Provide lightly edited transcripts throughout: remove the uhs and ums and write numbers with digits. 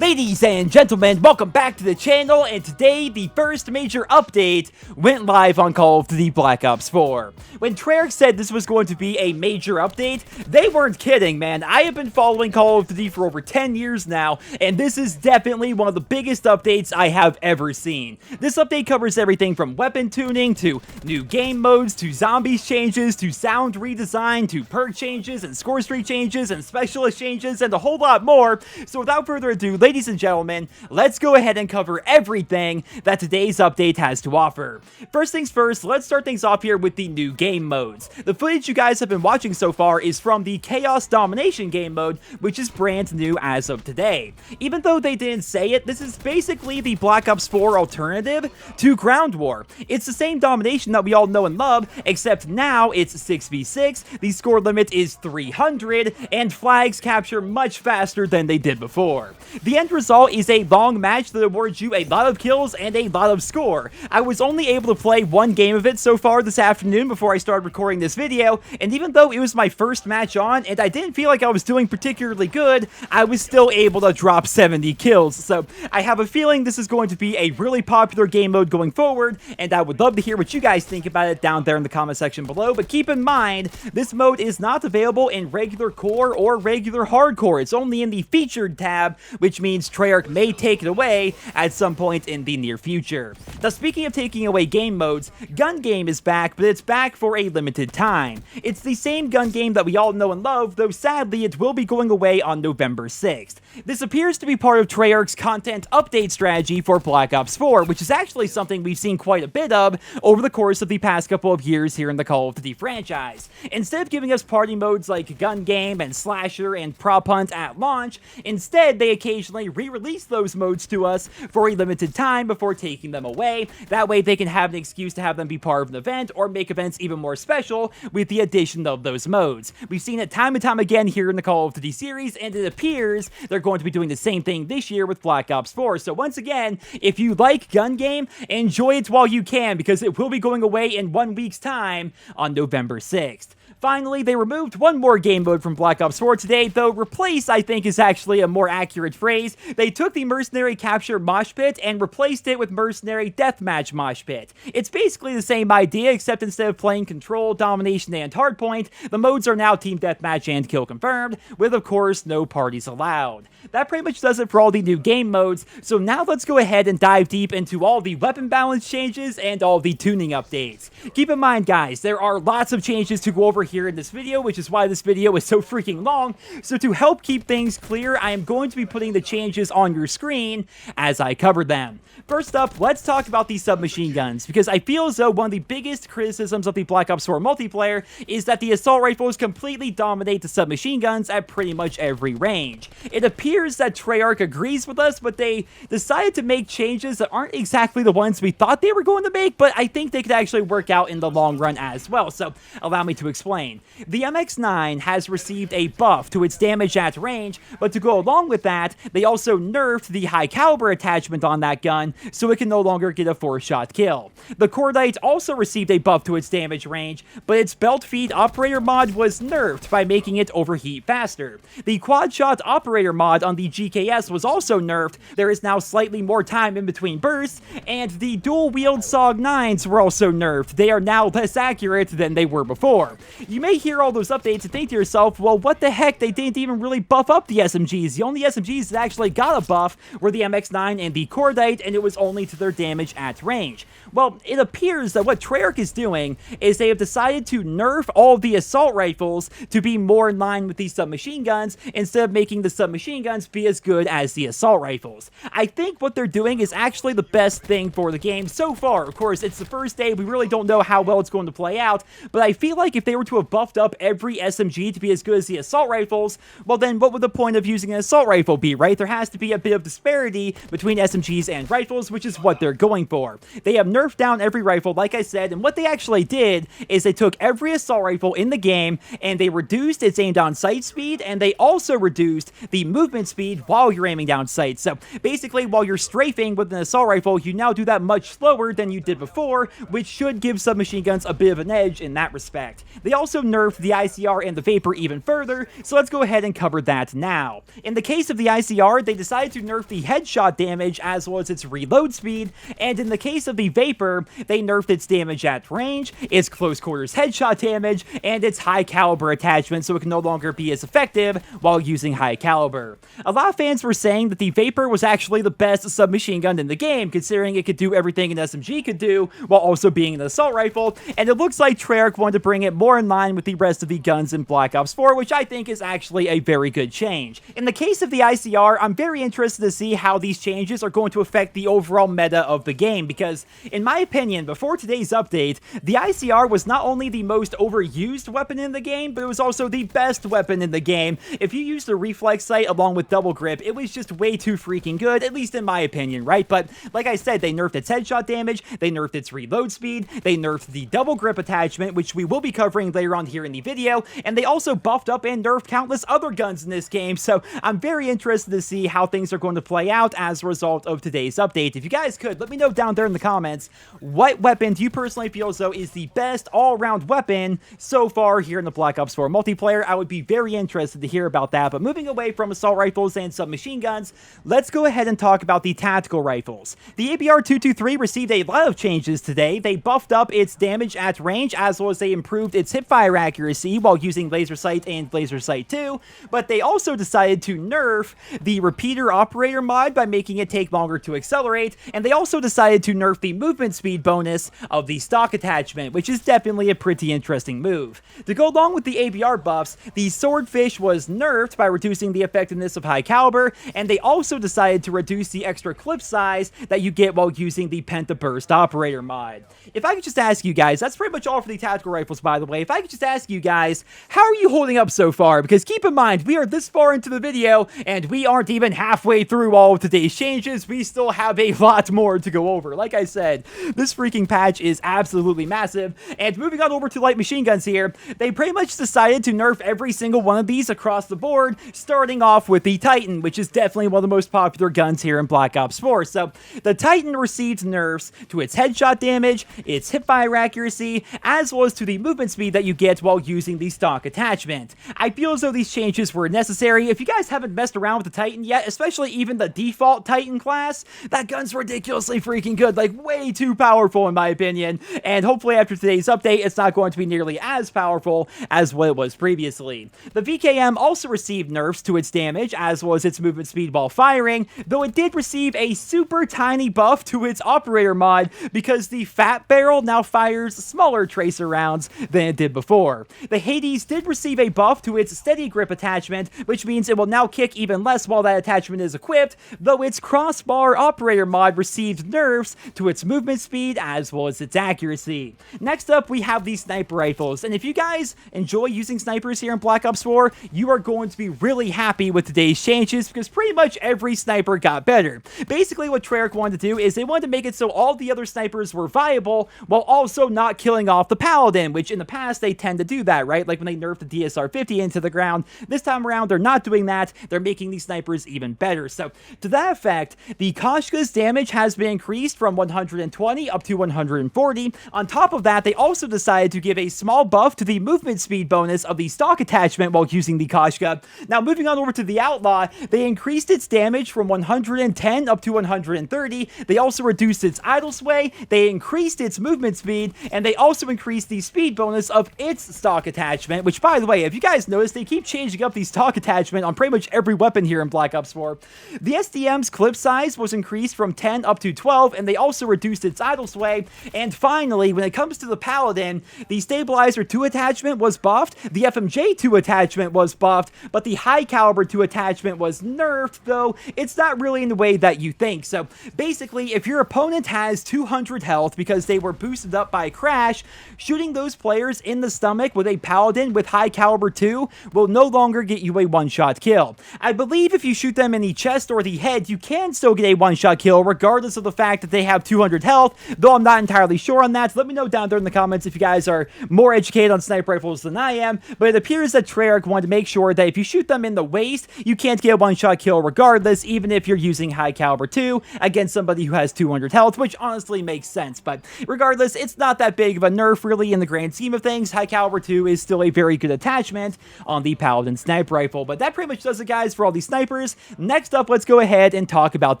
Ladies and gentlemen, welcome back to the channel, and today the first major update went live on Call of Duty Black Ops 4. When Treyarch said this was going to be a major update, they weren't kidding, man. I have been following Call of Duty for over 10 years now, and this is definitely one of the biggest updates I have ever seen. This update covers everything from weapon tuning, to new game modes, to zombies changes, to sound redesign, to perk changes, and score streak changes, and specialist changes, and a whole lot more. So without further ado, ladies and gentlemen, let's go ahead and cover everything that today's update has to offer. First things first, let's start things off here with the new game modes. The footage you guys have been watching so far is from the Chaos Domination game mode, which is brand new as of today. Even though they didn't say it, this is basically the Black Ops 4 alternative to Ground War. It's the same domination that we all know and love, except now it's 6v6, the score limit is 300, and flags capture much faster than they did before. The end result is a long match that awards you a lot of kills and a lot of score. I was only able to play one game of it so far this afternoon before I started recording this video, and even though it was my first match on and I didn't feel like I was doing particularly good, I was still able to drop 70 kills. So I have a feeling this is going to be a really popular game mode going forward, and I would love to hear what you guys think about it down there in the comment section below. But keep in mind, this mode is not available in regular core or regular hardcore. It's only in the featured tab, which means Treyarch may take it away at some point in the near future. Now, speaking of taking away game modes, Gun Game is back, but it's back for a limited time. It's the same gun game that we all know and love, though sadly it will be going away on November 6th. This appears to be part of Treyarch's content update strategy for Black Ops 4, which is actually something we've seen quite a bit of over the course of the past couple of years here in the Call of Duty franchise. Instead of giving us party modes like Gun Game and Slasher and Prop Hunt at launch, instead they occasionally re-release those modes to us for a limited time before taking them away. That way they can have an excuse to have them be part of an event or make events even more special with the addition of those modes. We've seen it time and time again here in the Call of Duty series, and it appears they're going to be doing the same thing this year with Black Ops 4. So once again, if you like Gun Game, enjoy it while you can, because it will be going away in 1 week's time on November 6th. Finally, they removed one more game mode from Black Ops 4 today, though replace, I think, is actually a more accurate phrase. They took the Mercenary Capture Mosh Pit and replaced it with Mercenary Deathmatch Mosh Pit. It's basically the same idea, except instead of playing Control, Domination, and Hardpoint, the modes are now Team Deathmatch and Kill Confirmed, with, of course, no parties allowed. That pretty much does it for all the new game modes, so now let's go ahead and dive deep into all the weapon balance changes and all the tuning updates. Keep in mind, guys, there are lots of changes to go over here in this video, which is why this video is so freaking long. So to help keep things clear, I am going to be putting the changes on your screen as I cover them. First up, let's talk about the submachine guns, because I feel as though one of the biggest criticisms of the Black Ops 4 multiplayer is that the assault rifles completely dominate the submachine guns at pretty much every range. It appears that Treyarch agrees with us, but they decided to make changes that aren't exactly the ones we thought they were going to make, but I think they could actually work out in the long run as well. So allow me to explain. The MX-9 has received a buff to its damage at range, but to go along with that, they also nerfed the high caliber attachment on that gun, so it can no longer get a 4-shot kill. The Cordite also received a buff to its damage range, but its belt feed operator mod was nerfed by making it overheat faster. The quad shot operator mod on the GKS was also nerfed. There is now slightly more time in between bursts, and the dual wield SOG 9s were also nerfed. They are now less accurate than they were before. You may hear all those updates and think to yourself, well, what the heck, they didn't even really buff up the SMGs. The only SMGs that actually got a buff were the MX-9 and the Cordite, and it was only to their damage at range. Well, it appears that what Treyarch is doing is they have decided to nerf all of the assault rifles to be more in line with the submachine guns, instead of making the submachine guns be as good as the assault rifles. I think what they're doing is actually the best thing for the game so far. Of course, it's the first day, we really don't know how well it's going to play out, but I feel like if they were to to have buffed up every SMG to be as good as the assault rifles, well then what would the point of using an assault rifle be, right? There has to be a bit of disparity between SMGs and rifles, which is what they're going for. They have nerfed down every rifle, like I said, and what they actually did is they took every assault rifle in the game and they reduced its aim down sight speed, and they also reduced the movement speed while you're aiming down sight. So basically, while you're strafing with an assault rifle, you now do that much slower than you did before, which should give submachine guns a bit of an edge in that respect. They also nerfed the ICR and the Vapor even further, so let's go ahead and cover that now. In the case of the ICR, they decided to nerf the headshot damage as well as its reload speed, and in the case of the Vapor, they nerfed its damage at range, its close quarters headshot damage, and its high caliber attachment, so it can no longer be as effective while using high caliber. A lot of fans were saying that the Vapor was actually the best submachine gun in the game, considering it could do everything an SMG could do while also being an assault rifle, and it looks like Treyarch wanted to bring it more in line with the rest of the guns in Black Ops 4, which I think is actually a very good change. In the case of the ICR, I'm very interested to see how these changes are going to affect the overall meta of the game, because in my opinion, before today's update, the ICR was not only the most overused weapon in the game, but it was also the best weapon in the game. If you used the reflex sight along with double grip, it was just way too freaking good, at least in my opinion, right? But like I said, they nerfed its headshot damage, they nerfed its reload speed, they nerfed the double grip attachment, which we will be covering later on here in the video, and they also buffed up and nerfed countless other guns in this game, so I'm very interested to see how things are going to play out as a result of today's update. If you guys could, let me know down there in the comments, what weapon do you personally feel as though is the best all-around weapon so far here in the Black Ops 4 multiplayer? I would be very interested to hear about that, but moving away from assault rifles and submachine guns, let's go ahead and talk about the tactical rifles. The ABR-223 received a lot of changes today. They buffed up its damage at range, as well as they improved its hipfire accuracy while using laser sight and laser sight 2, but they also decided to nerf the repeater operator mod by making it take longer to accelerate, and they also decided to nerf the movement speed bonus of the stock attachment, which is definitely a pretty interesting move. To go along with the ABR buffs, the Swordfish was nerfed by reducing the effectiveness of high caliber, and they also decided to reduce the extra clip size that you get while using the Pentaburst operator mod. If I could just ask you guys, that's pretty much all for the tactical rifles, by the way. If I could just ask you guys, how are you holding up so far? Because keep in mind, we are this far into the video, and we aren't even halfway through all of today's changes. We still have a lot more to go over. Like I said, this freaking patch is absolutely massive. And moving on over to light machine guns here, they pretty much decided to nerf every single one of these across the board, starting off with the Titan, which is definitely one of the most popular guns here in Black Ops 4. So the Titan received nerfs to its headshot damage, its hipfire accuracy, as well as to the movement speed that you get while using the stock attachment. I feel as though these changes were necessary. If you guys haven't messed around with the Titan yet, especially even the default Titan class, that gun's ridiculously freaking good, like way too powerful in my opinion, and hopefully after today's update, it's not going to be nearly as powerful as what it was previously. The VKM also received nerfs to its damage, as well as its movement speed while firing, though it did receive a super tiny buff to its operator mod, because the Fat Barrel now fires smaller tracer rounds than it did before. The Hades did receive a buff to its steady grip attachment, which means it will now kick even less while that attachment is equipped, though its crossbar operator mod received nerfs to its movement speed as well as its accuracy. Next up, we have the sniper rifles, and if you guys enjoy using snipers here in Black Ops 4, you are going to be really happy with today's changes, because pretty much every sniper got better. Basically, what Treyarch wanted to do is they wanted to make it so all the other snipers were viable, while also not killing off the Paladin, which in the past they tend to do that, right? Like when they nerfed the DSR-50 into the ground. This time around, they're not doing that. They're making these snipers even better. So to that effect, the Koshka's damage has been increased from 120 up to 140. On top of that, they also decided to give a small buff to the movement speed bonus of the stock attachment while using the Koshka. Now, moving on over to the Outlaw, they increased its damage from 110 up to 130. They also reduced its idle sway, they increased its movement speed, and they also increased the speed bonus of its stock attachment, which, by the way, if you guys notice, they keep changing up the stock attachment on pretty much every weapon here in Black Ops 4. The SDM's clip size was increased from 10 up to 12, and they also reduced its idle sway. And finally, when it comes to the Paladin, the Stabilizer 2 attachment was buffed, the FMJ 2 attachment was buffed, but the High Caliber 2 attachment was nerfed, though it's not really in the way that you think. So basically, if your opponent has 200 health because they were boosted up by Crash, shooting those players in the the stomach with a Paladin with high caliber 2 will no longer get you a one-shot kill. I believe if you shoot them in the chest or the head, you can still get a one-shot kill regardless of the fact that they have 200 health, though I'm not entirely sure on that. So let me know down there in the comments if you guys are more educated on sniper rifles than I am, but it appears that Treyarch wanted to make sure that if you shoot them in the waist, you can't get a one-shot kill regardless, even if you're using high caliber 2 against somebody who has 200 health, which honestly makes sense. But regardless, it's not that big of a nerf really in the grand scheme of things. High caliber 2 is still a very good attachment on the Paladin sniper rifle. But that pretty much does it, guys, for all these snipers. Next up, let's go ahead and talk about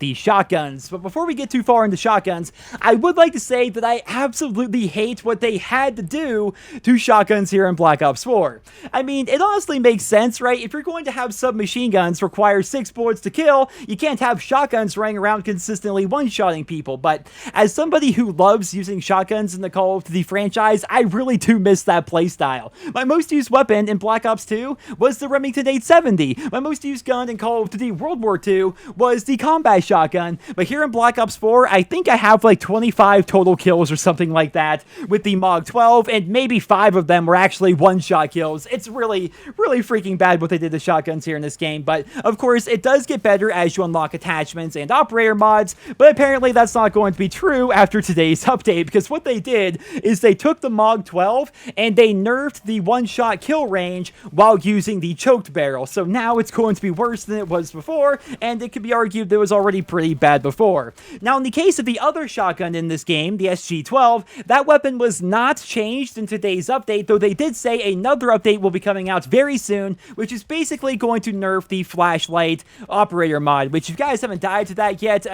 the shotguns. But before we get too far into shotguns, I would like to say that I absolutely hate what they had to do to shotguns here in Black Ops 4. I mean, it honestly makes sense, right? If you're going to have submachine guns require 6 bullets to kill, you can't have shotguns running around consistently one-shotting people. But as somebody who loves using shotguns in the Call of Duty franchise, I really do miss that playstyle. My most used weapon in Black Ops 2 was the Remington 870. My most used gun in Call of Duty World War II was the combat shotgun. But here in Black Ops 4, I think I have like 25 total kills or something like that with the MOG 12, and maybe 5 of them were actually one-shot kills. It's really freaking bad what they did to shotguns here in this game. But of course, it does get better as you unlock attachments and operator mods, but apparently that's not going to be true after today's update, because what they did is they took the MOG 12 and they nerfed the one-shot kill range while using the choked barrel. So now it's going to be worse than it was before, and it could be argued that it was already pretty bad before. Now, in the case of the other shotgun in this game, the SG-12, that weapon was not changed in today's update, though they did say another update will be coming out very soon, which is basically going to nerf the flashlight operator mod, which if you guys haven't died to that yet,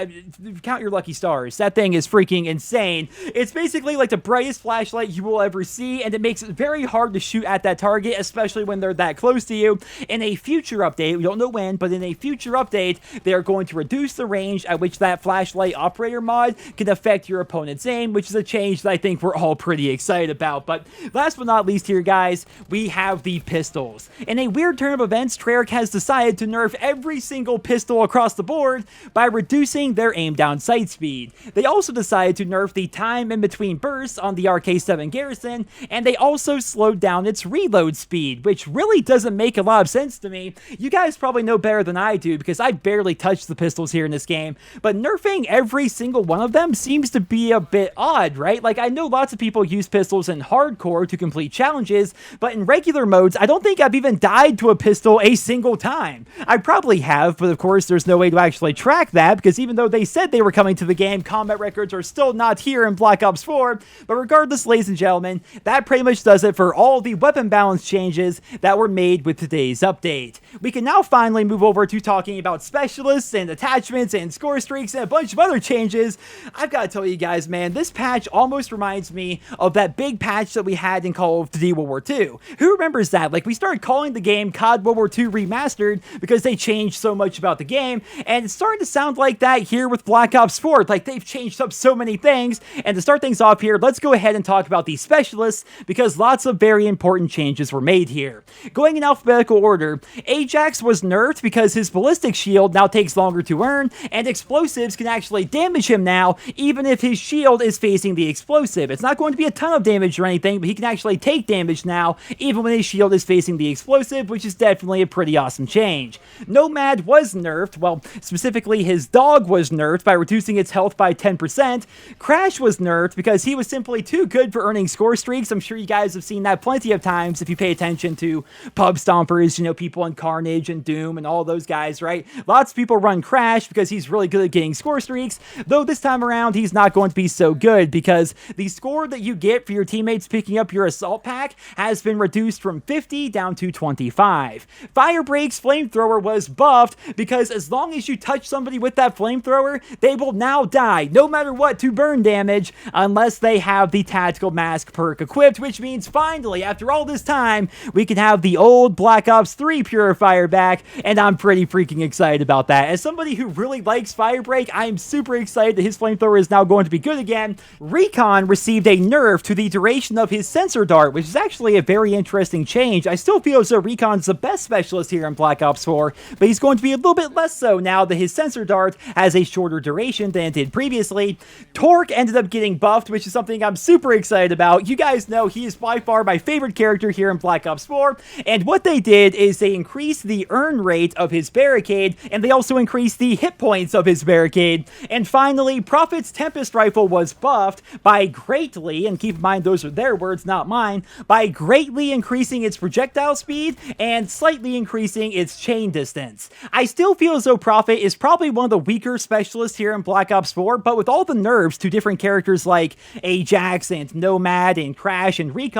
count your lucky stars. That thing is freaking insane. It's basically like the brightest flashlight you will ever see, and it makes it very hard to shoot at that target, especially when they're that close to you. In a future update, we don't know when, but in a future update, they are going to reduce the range at which that flashlight operator mod can affect your opponent's aim, which is a change that I think we're all pretty excited about. But last but not least here, guys, we have the pistols. In a weird turn of events, Treyarch has decided to nerf every single pistol across the board by reducing their aim down sight speed. They also decided to nerf the time in between bursts on the RK-7 Garrison, and they also slowed down its reload speed, which really doesn't make a lot of sense to me. You guys probably know better than I do because I barely touched the pistols here in this game, but nerfing every single one of them seems to be a bit odd, right? Like, I know lots of people use pistols in hardcore to complete challenges, but in regular modes, I don't think I've even died to a pistol a single time. I probably have, but of course, there's no way to actually track that because even though they said they were coming to the game, combat records are still not here in Black Ops 4. But regardless, ladies and gentlemen, that pretty much does it for all the weapon balance changes that were made with today's update. We can now finally move over to talking about specialists and attachments and score streaks and a bunch of other changes. I've got to tell you guys, man, this patch almost reminds me of that big patch that we had in Call of Duty World War II. Who remembers that? Like, we started calling the game COD World War II Remastered because they changed so much about the game, and it's starting to sound like that here with Black Ops 4. Like, they've changed up so many things. And to start things off here, let's go ahead and talk about the specialists because lots of very important changes were made here. Going in alphabetical order, Ajax was nerfed because his ballistic shield now takes longer to earn, and explosives can actually damage him now, even if his shield is facing the explosive. It's not going to be a ton of damage or anything, but he can actually take damage now, even when his shield is facing the explosive, which is definitely a pretty awesome change. Nomad was nerfed, well, specifically his dog was nerfed by reducing its health by 10%. Crash was nerfed because he was simply too good for earning score streaks. I'm sure you guys have seen that plenty of times if you pay attention to pub stompers, you know, people in Carnage and Doom and all those guys, right? Lots of people run Crash because he's really good at getting score streaks, though this time around he's not going to be so good because the score that you get for your teammates picking up your assault pack has been reduced from 50 down to 25. Firebreak's flamethrower was buffed because as long as you touch somebody with that flamethrower, they will now die, no matter what, to burn damage, unless they have the tactical mask perk equipped, which means finally, after all this time, we can have the old Black Ops 3 purifier back, and I'm pretty freaking excited about that. As somebody who really likes Firebreak, I am super excited that his flamethrower is now going to be good again. Recon received a nerf to the duration of his sensor dart, which is actually a very interesting change. I still feel as though Recon's the best specialist here in Black Ops 4, but he's going to be a little bit less so now that his sensor dart has a shorter duration than it did previously. Torque ended up getting buffed, which is something I'm super excited about. You guys know he is by far my favorite character here in Black Ops 4, and what they did is they increased the earn rate of his barricade, and they also increased the hit points of his barricade, and finally, Prophet's Tempest Rifle was buffed by greatly, and keep in mind those are their words, not mine, by greatly increasing its projectile speed and slightly increasing its chain distance. I still feel as though Prophet is probably one of the weaker specialists here in Black Ops 4, but with all the nerfs to different characters like Ajax and Nomad and Crash and Recon,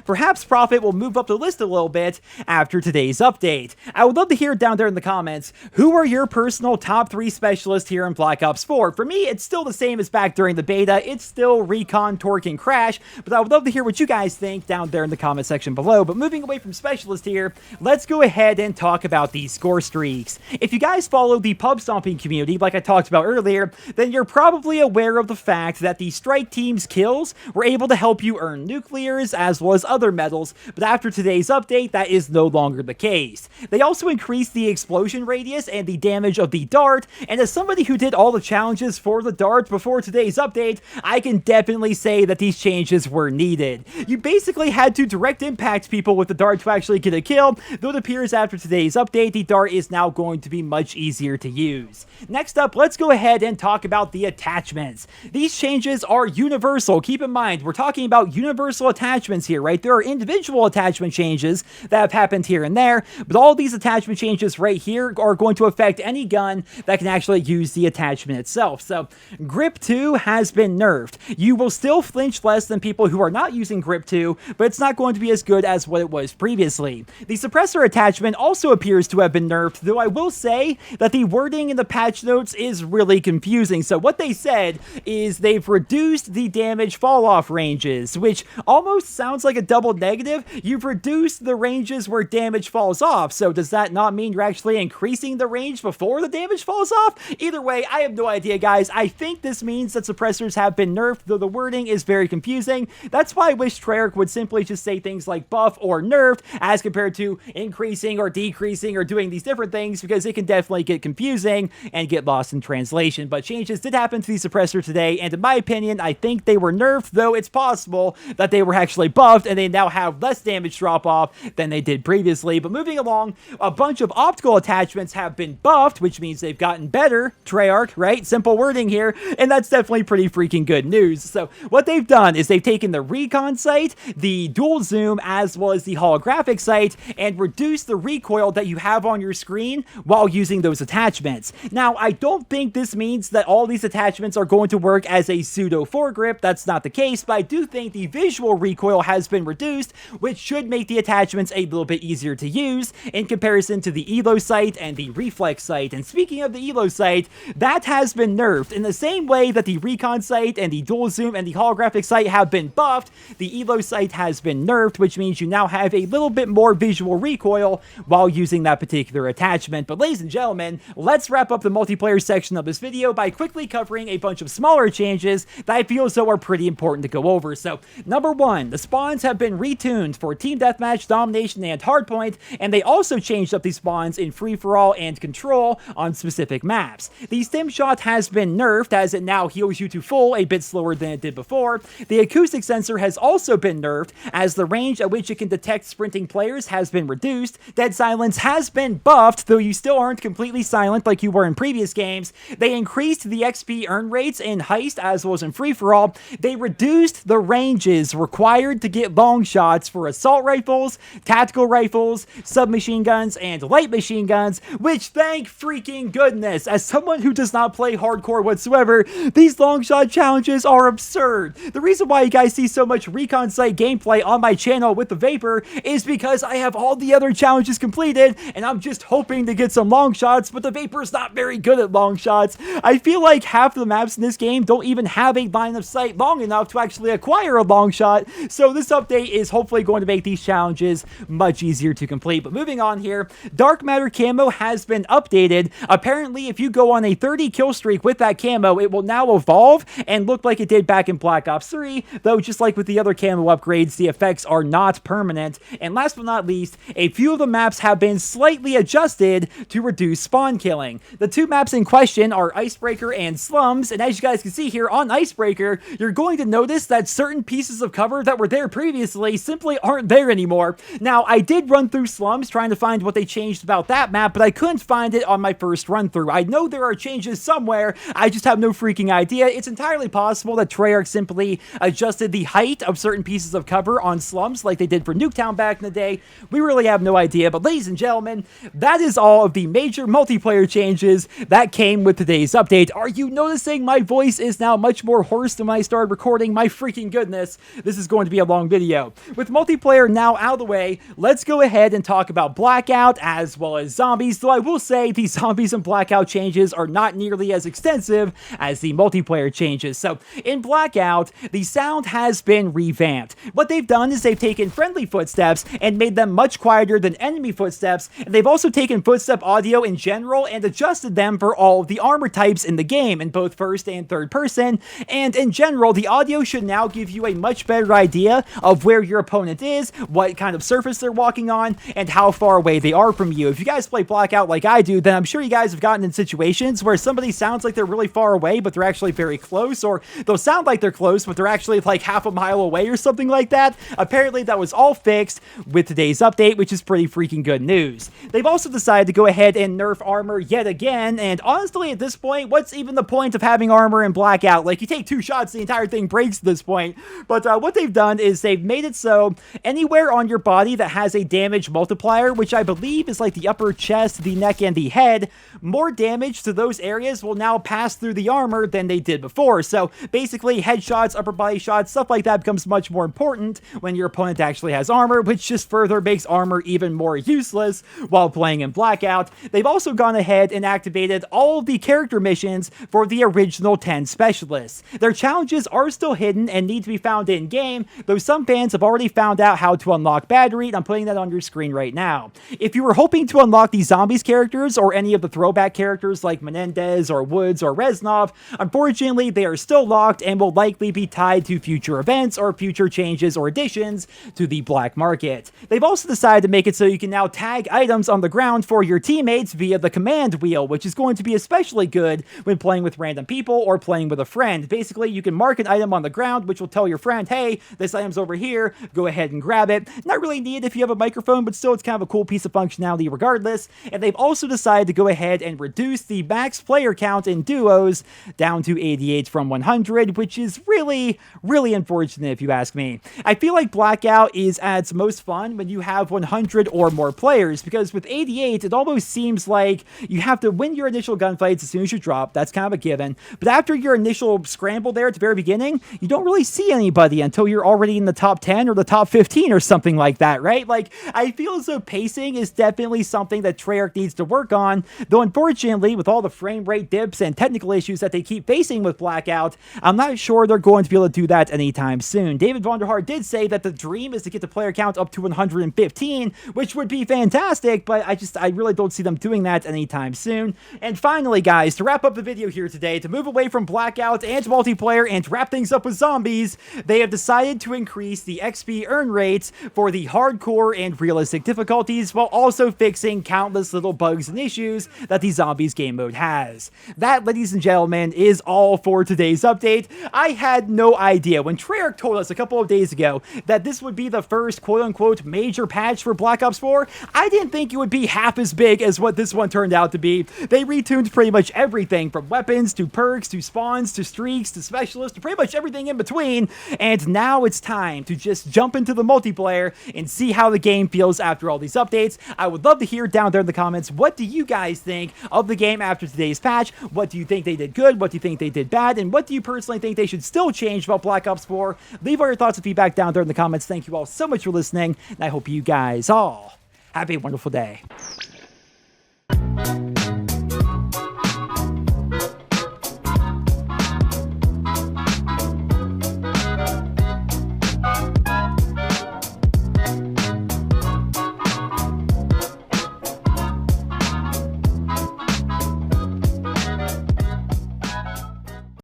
perhaps Prophet will move up the list a little bit after today's update. I would love to hear down there in the comments, who are your personal top 3 specialists here in Black Ops 4? For me, it's still the same as back during the beta. It's still Recon, Torque, and Crash, but I would love to hear what you guys think down there in the comment section below. But moving away from specialist here, let's go ahead and talk about these score streaks. If you guys follow the pub stomping community, like I talked about earlier, then you're probably aware of the fact that the strike team's kills were able to help you earn nuclears as well as other medals, but after today's update, that is no longer the case. They also increased the explosion radius and the damage of the dart, and as somebody who did all the challenges for the dart before today's update, I can definitely say that these changes were needed. You basically had to direct impact people with the dart to actually get a kill, though it appears after today's update, the dart is now going to be much easier to use. Next up, let's go ahead and talk about the attachments. These changes are universal. Keep in mind, we're talking about universal attachments here, right? There are individual attachment changes that have happened here and there, but all these attachment changes right here are going to affect any gun that can actually use the attachment itself. So, Grip 2 has been nerfed. You will still flinch less than people who are not using Grip 2, but it's not going to be as good as what it was previously. The suppressor attachment also appears to have been nerfed, though I will say that the wording in the patch notes is really confusing. So what they said is they've reduced the damage fall-off ranges, which almost sounds like a double negative. You've reduced the ranges where damage falls off, so does that not mean you're actually increasing the range before the damage falls off? Either way, I have no idea, guys. I think this means that suppressors have been nerfed, though the wording is very confusing. That's why I wish Treyarch would simply just say things like buff or nerfed as compared to increasing or decreasing or doing these different things, because it can definitely get confusing and get lost in translation. But changes did happen to the suppressor today, and in my opinion, I think they were nerfed, though it's possible that they were actually buffed and they now have less damage drop off than they did previously. But moving along, a bunch of optical attachments have been buffed, which means they've gotten better. Treyarch, right? Simple wording here, and that's definitely pretty freaking good news. So what they've done is they've taken the recon sight, the dual zoom, as well as the holographic sight, and reduced the recoil that you have on your screen while using those attachments. Now, I don't think this means that all these attachments are going to work as a pseudo foregrip. That's not the case, but I do think the visual recoil has been reduced, which should make the attachments a little bit easier to use in comparison to the elo sight and the reflex sight. And speaking of the elo sight, that has been nerfed. In the same way that the recon sight and the dual zoom and the holographic sight have been buffed, the elo sight has been nerfed, which means you now have a little bit more visual recoil while using that particular attachment. But ladies and gentlemen, let's wrap up the multiplayer section of this video by quickly covering a bunch of smaller changes that I feel as though are pretty important to go over. So, number 1, the spawns have been retuned for Team Deathmatch, Domination, and Hardpoint, and they also changed up the spawns in Free-For-All and Control on specific maps. The Stim Shot has been nerfed, as it now heals you to full a bit slower than it did before. The acoustic sensor has also been nerfed, as the range at which it can detect sprinting players has been reduced. Dead Silence has been buffed, though you still aren't completely silent like you were in previous games. They increased the XP earn rates in Heist as well as in Free-For-All. They reduced the ranges required to get long shots for assault rifles, tactical rifles, submachine guns, and light machine guns, which, thank freaking goodness, as someone who does not play hardcore whatsoever, these long shot challenges are absurd. The reason why you guys see so much recon sight gameplay on my channel with the Vapor is because I have all the other challenges completed, and I'm just hoping to get some long shots, but the Vapor's not very good at long shots. I feel like half the maps in this game don't even have a line of sight long enough to actually acquire a long shot, so this update is hopefully going to make these challenges much easier to complete. But moving on here, Dark Matter camo has been updated. Apparently, if you go on a 30 kill streak with that camo, it will now evolve and look like it did back in Black Ops 3, though just like with the other camo upgrades, the effects are not permanent. And last but not least, a few of the maps have been slightly adjusted to reduce spawn killing. The two maps in question are Icebreaker and Slums, and as you guys can see here on Icebreaker, you're going to notice that certain pieces of cover that were were there previously simply aren't there anymore. Now, I did run through slums trying to find what they changed about that map, but I couldn't find it on my first run through. I know there are changes somewhere, I just have no freaking idea. It's entirely possible that Treyarch simply adjusted the height of certain pieces of cover on slums like they did for Nuketown back in the day. We really have no idea, but ladies and gentlemen, that is all of the major multiplayer changes that came with today's update. Are you noticing my voice is now much more hoarse than when I started recording? My freaking goodness, this is going to be a long video. With multiplayer now out of the way, let's go ahead and talk about Blackout as well as zombies, though I will say the zombies and Blackout changes are not nearly as extensive as the multiplayer changes. So in Blackout, the sound has been revamped. What they've done is they've taken friendly footsteps and made them much quieter than enemy footsteps, and they've also taken footstep audio in general and adjusted them for all of the armor types in the game in both first and third person, and in general, the audio should now give you a much better idea of where your opponent is, what kind of surface they're walking on, and how far away they are from you. If you guys play Blackout like I do, then I'm sure you guys have gotten in situations where somebody sounds like they're really far away, but they're actually very close, or they'll sound like they're close, but they're actually like half a mile away or something like that. Apparently, that was all fixed with today's update, which is pretty freaking good news. They've also decided to go ahead and nerf armor yet again, and honestly, at this point, what's even the point of having armor in Blackout? Like, you take 2 shots, the entire thing breaks at this point. But what they've done is they've made it so anywhere on your body that has a damage multiplier, which I believe is like the upper chest, the neck, and the head, more damage to those areas will now pass through the armor than they did before. So basically, headshots, upper body shots, stuff like that becomes much more important when your opponent actually has armor, which just further makes armor even more useless while playing in Blackout. They've also gone ahead and activated all of the character missions for the original 10 specialists. Their challenges are still hidden and need to be found in-game, though some fans have already found out how to unlock Battery, and I'm putting that on your screen right now. If you were hoping to unlock the Zombies characters or any of the throwback characters like Menendez or Woods or Reznov, unfortunately they are still locked and will likely be tied to future events or future changes or additions to the black market. They've also decided to make it so you can now tag items on the ground for your teammates via the command wheel, which is going to be especially good when playing with random people or playing with a friend. Basically, you can mark an item on the ground, which will tell your friend, hey, this item's over here, go ahead and grab it. Not really needed if you have a microphone, but still it's kind of a cool piece of functionality regardless. And they've also decided to go ahead and reduce the max player count in duos down to 88 from 100, which is really, really unfortunate if you ask me. I feel like Blackout is at its most fun when you have 100 or more players, because with 88, it almost seems like you have to win your initial gunfights as soon as you drop. That's kind of a given. But after your initial scramble there at the very beginning, you don't really see anybody until you're already in the top 10 or the top 15 or something like that, right? Like, I feel as though pacing is definitely something that Treyarch needs to work on, though unfortunately, with all the frame rate dips and technical issues that they keep facing with Blackout, I'm not sure they're going to be able to do that anytime soon. David Vonderhaar did say that the dream is to get the player count up to 115, which would be fantastic, but I really don't see them doing that anytime soon. And finally, guys, to wrap up the video here today, to move away from Blackout and multiplayer and wrap things up with zombies, they have decided to increase the XP earn rates for the hardcore and realistic difficulties, while also fixing countless little bugs and issues that the zombies game mode has. That, ladies and gentlemen, is all for today's update. I had no idea when Treyarch told us a couple of days ago that this would be the first quote-unquote major patch for Black Ops 4. I didn't think it would be half as big as what this one turned out to be. They retuned pretty much everything from weapons to perks to spawns to streaks to specialists to pretty much everything in between, and now it's time to just jump into the multiplayer and see how the game feels after all these updates. I would love to hear down there in the comments, what do you guys think of the game after today's patch? What do you think they did good? What do you think they did bad? And what do you personally think they should still change about Black Ops 4? Leave all your thoughts and feedback down there in the comments. Thank you all so much for listening, and I hope you guys all have a wonderful day.